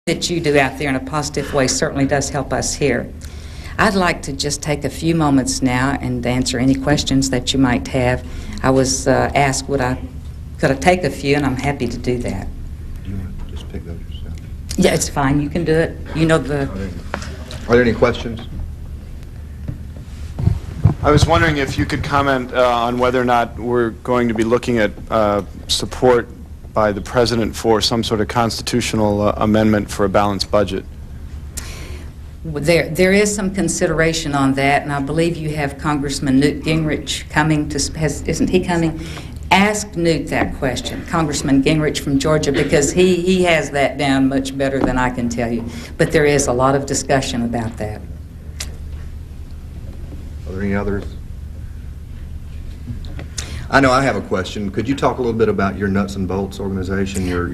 that you do out there in a positive way certainly does help us here. I'd like to just take a few moments now and answer any questions that you might have. I was asked could I take a few, and I'm happy to do that. Do you want to just pick those yourself? Yeah, it's fine. You can do it. You know the... Are there any questions? I was wondering if you could comment on whether or not we're going to be looking at support by the President for some sort of constitutional amendment for a balanced budget. There is some consideration on that, and I believe you have Congressman Newt Gingrich coming to, isn't he coming? Ask Newt that question, Congressman Gingrich from Georgia, because he has that down much better than I can tell you. But there is a lot of discussion about that. Are there any others? I know I have a question. Could you talk a little bit about your nuts and bolts organization, your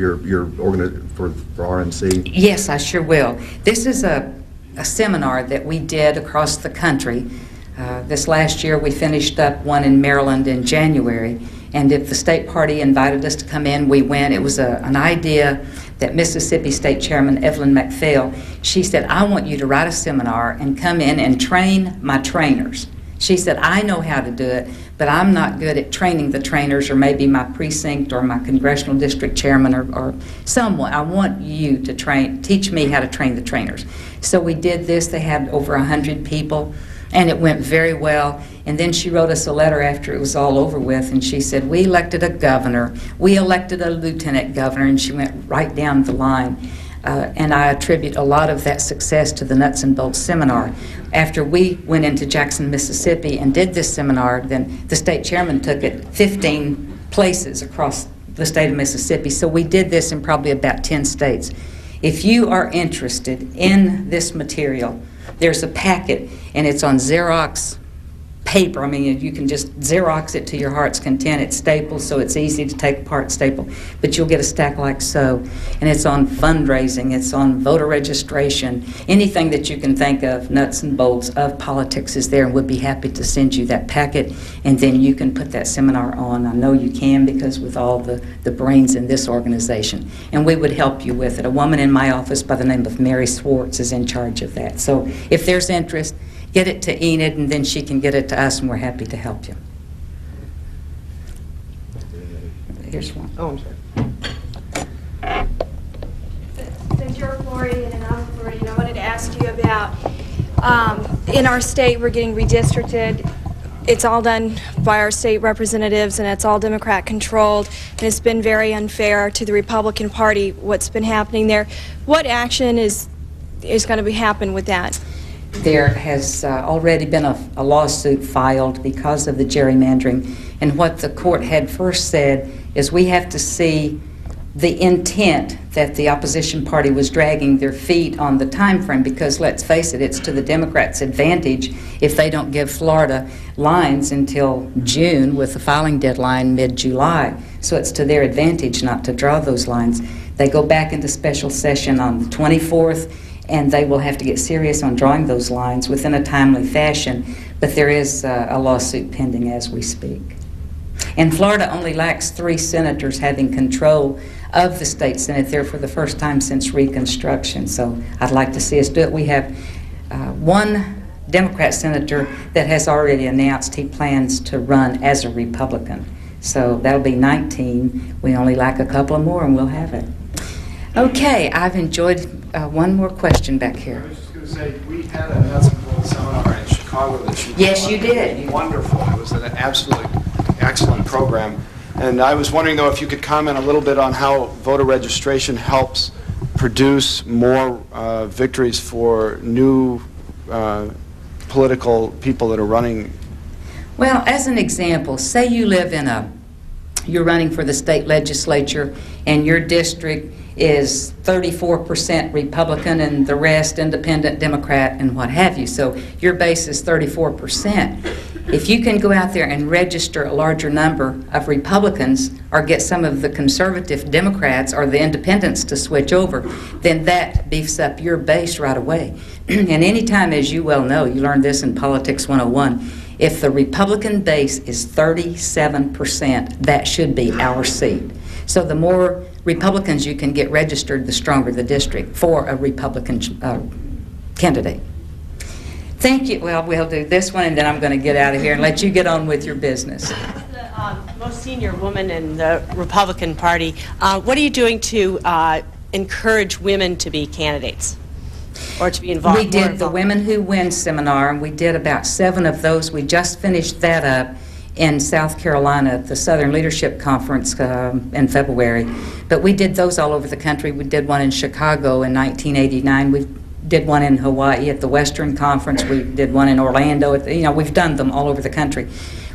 for RNC? Yes, I sure will. This is a seminar that we did across the country. This last year we finished up one in Maryland in January, and if the state party invited us to come in, we went. It was an idea that Mississippi State Chairman Evelyn McPhail, she said, I want you to write a seminar and come in and train my trainers. She said, I know how to do it, but I'm not good at training the trainers, or maybe my precinct or my congressional district chairman or someone. I want you to teach me how to train the trainers. So we did this. They had over 100 people, and it went very well. And then she wrote us a letter after it was all over with, and she said, we elected a governor, we elected a lieutenant governor, and she went right down the line. And I attribute a lot of that success to the Nuts and Bolts seminar. After we went into Jackson, Mississippi and did this seminar, then the state chairman took it 15 places across the state of Mississippi. So we did this in probably about 10 states. If you are interested in this material, there's a packet, and it's on Xerox paper. I mean, you can just Xerox it to your heart's content. It's stapled, so it's easy to take apart, staple. But you'll get a stack like so. And it's on fundraising, it's on voter registration, anything that you can think of, nuts and bolts of politics is there, and we'd be happy to send you that packet, and then you can put that seminar on. I know you can, because with all the brains in this organization. And we would help you with it. A woman in my office by the name of Mary Swartz is in charge of that. So if there's interest, get it to Enid, and then she can get it to us, and we're happy to help you. Here's one. Oh, I'm sorry. Since you're a Floridian and I'm a Floridian, I wanted to ask you about, in our state, we're getting redistricted. It's all done by our state representatives, and it's all Democrat controlled, and it's been very unfair to the Republican Party what's been happening there. What action is going to happen with that? There has already been a lawsuit filed because of the gerrymandering, and what the court had first said is we have to see the intent that the opposition party was dragging their feet on the time frame, because let's face it, it's to the Democrats' advantage if they don't give Florida lines until June with the filing deadline mid-July. So it's to their advantage not to draw those lines. They go back into special session on the 24th, and they will have to get serious on drawing those lines within a timely fashion. But there is a lawsuit pending as we speak. And Florida only lacks 3 senators having control of the state Senate there for the first time since Reconstruction. So I'd like to see us do it. We have one Democrat senator that has already announced he plans to run as a Republican. So that'll be 19. We only lack a couple more, and we'll have it. Okay, I've enjoyed one more question back here. I was just going to say, we had a nuts and bolts seminar in Chicago that you did. Yes, you did. Wonderful. It was an absolutely excellent program. And I was wondering, though, if you could comment a little bit on how voter registration helps produce more victories for new political people that are running. Well, as an example, say you live you're running for the state legislature, and your district is 34% Republican and the rest independent Democrat and what have you. So your base is 34%. If you can go out there and register a larger number of Republicans, or get some of the conservative Democrats or the independents to switch over, then that beefs up your base right away. And anytime, as you well know, you learned this in Politics 101, if the Republican base is 37%, that should be our seat. So the more Republicans you can get registered, the stronger the district for a Republican candidate. Thank you. Well, we'll do this one, and then I'm going to get out of here and let you get on with your business. The most senior woman in the Republican Party, what are you doing to encourage women to be candidates or to be involved? We did the Women Who Win seminar, and we did about 7 of those. We just finished that up in South Carolina at the Southern Leadership Conference in February. But we did those all over the country. We did one in Chicago in 1989. We did one in Hawaii at the Western Conference. We did one in Orlando. We've done them all over the country.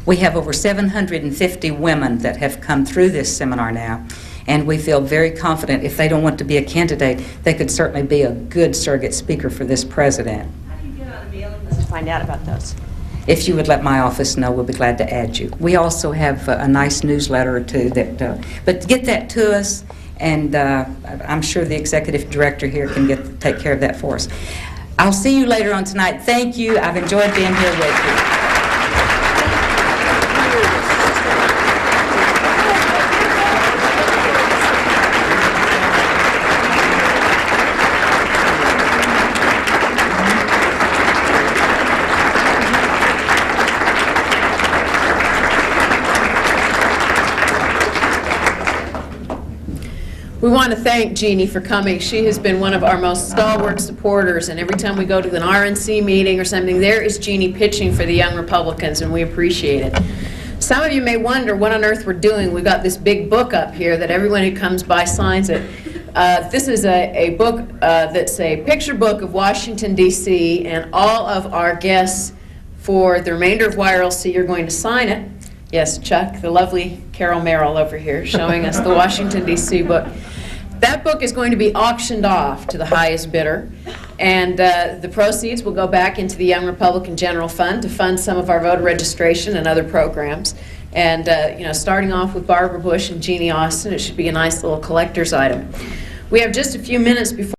We have over 750 women that have come through this seminar now, and we feel very confident if they don't want to be a candidate, they could certainly be a good surrogate speaker for this president. How do you get on the mailing list to find out about those? If you would let my office know, we'll be glad to add you. We also have a nice newsletter or two but get that to us, and I'm sure the executive director here can take care of that for us. I'll see you later on tonight. Thank you. I've enjoyed being here with you. We want to thank Jeannie for coming. She has been one of our most stalwart supporters, and every time we go to an RNC meeting or something, there is Jeannie pitching for the young Republicans, and we appreciate it. Some of you may wonder what on earth we're doing. We've got this big book up here that everyone who comes by signs it. This is a book that's a picture book of Washington, D.C., and all of our guests for the remainder of YRLC are going to sign it. Yes, Chuck, the lovely Carol Merrill over here showing us the Washington, D.C. book. That book is going to be auctioned off to the highest bidder, and the proceeds will go back into the Young Republican General Fund to fund some of our voter registration and other programs. And starting off with Barbara Bush and Jeannie Austin, it should be a nice little collector's item. We have just a few minutes before